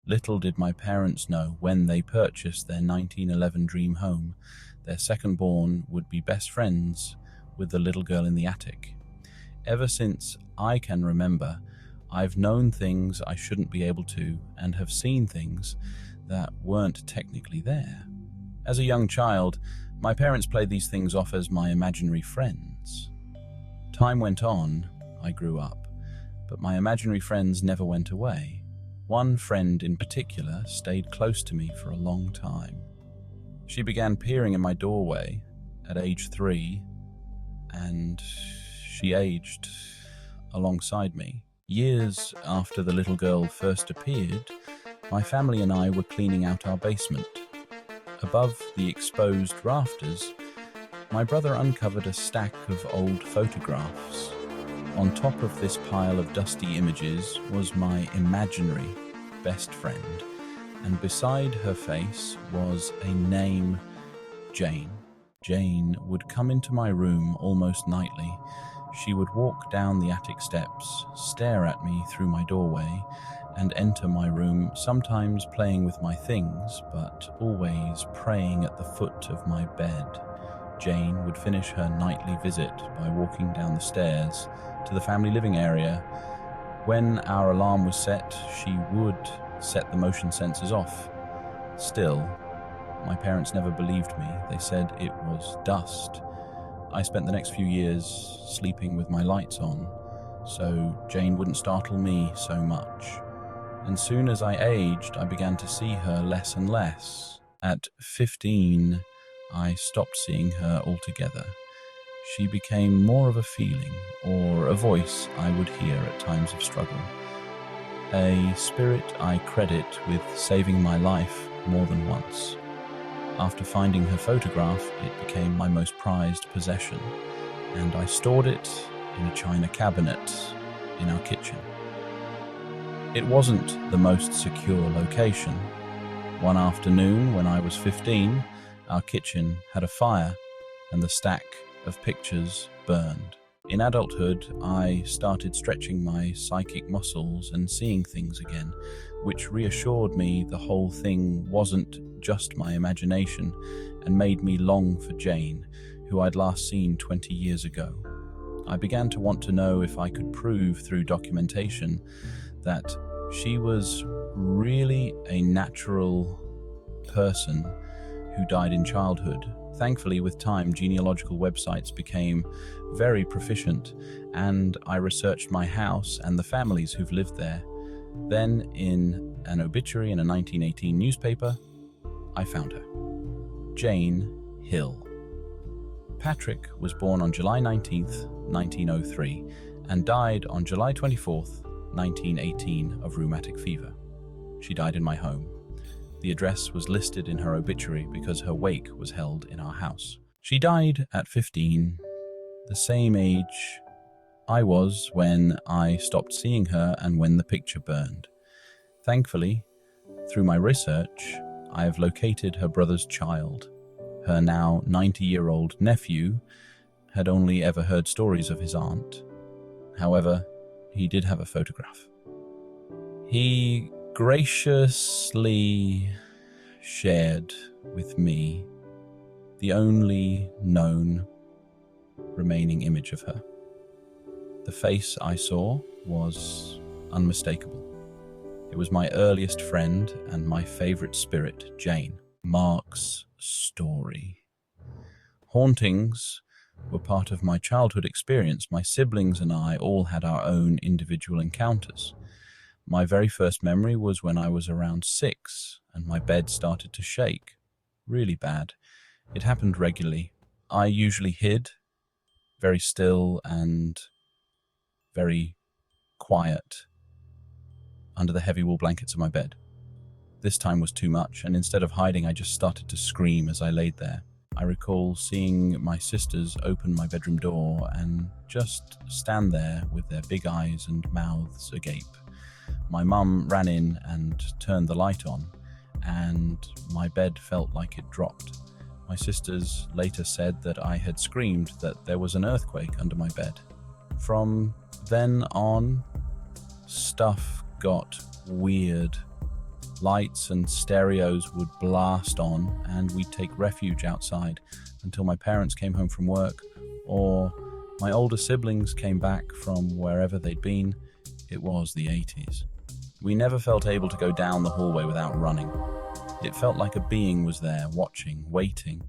Little did my parents know when they purchased their 1911 dream home, their second-born would be best friends with the little girl in the attic. Ever since I can remember, I've known things I shouldn't be able to and have seen things that weren't technically there. As a young child, my parents played these things off as my imaginary friends. Time went on, I grew up, but my imaginary friends never went away. One friend in particular stayed close to me for a long time. She began peering in my doorway at age 3, and she aged alongside me. Years after the little girl first appeared, my family and I were cleaning out our basement. Above the exposed rafters, my brother uncovered a stack of old photographs. On top of this pile of dusty images was my imaginary best friend, and beside her face was a name, Jane. Jane would come into my room almost nightly. She would walk down the attic steps, stare at me through my doorway, and enter my room, sometimes playing with my things, but always praying at the foot of my bed. Jane would finish her nightly visit by walking down the stairs to the family living area. When our alarm was set, she would set the motion sensors off. Still, my parents never believed me. They said it was dust. I spent the next few years sleeping with my lights on, so Jane wouldn't startle me so much. And soon as I aged, I began to see her less and less. At 15, I stopped seeing her altogether. She became more of a feeling, or a voice I would hear at times of struggle. A spirit I credit with saving my life more than once. After finding her photograph, it became my most prized possession, and I stored it in a china cabinet in our kitchen. It wasn't the most secure location. One afternoon, when I was 15, our kitchen had a fire, and the stack of pictures burned. In adulthood, I started stretching my psychic muscles and seeing things again, which reassured me the whole thing wasn't just my imagination, and made me long for Jane, who I'd last seen 20 years ago. I began to want to know if I could prove through documentation that she was really a natural person who died in childhood. Thankfully, with time, genealogical websites became very proficient, and I researched my house and the families who've lived there. Then, in an obituary in a 1918 newspaper, I found her. Jane Hill. Patrick was born on July 19th, 1903, and died on July 24th, 1918 of rheumatic fever. She died in my home. The address was listed in her obituary because her wake was held in our house. She died at 15, the same age I was when I stopped seeing her and when the picture burned. Thankfully, through my research, I have located her brother's child. Her now 90-year-old nephew had only ever heard stories of his aunt. However, he did have a photograph. He graciously shared with me the only known remaining image of her. The face I saw was unmistakable. It was my earliest friend and my favorite spirit, Jane. Mark's story. Hauntings were part of my childhood experience. My siblings and I all had our own individual encounters. My very first memory was when I was around 6 and my bed started to shake. Really bad. It happened regularly. I usually hid, very still and very quiet, under the heavy wool blankets of my bed. This time was too much, and instead of hiding, I just started to scream as I laid there. I recall seeing my sisters open my bedroom door and just stand there with their big eyes and mouths agape. My mum ran in and turned the light on, and my bed felt like it dropped. My sisters later said that I had screamed that there was an earthquake under my bed. From then on, stuff got weird Lights and stereos would blast on, and we'd take refuge outside until my parents came home from work, or my older siblings came back from wherever they'd been. It was the 80s. We never felt able to go down the hallway without running. It felt like a being was there, watching, waiting.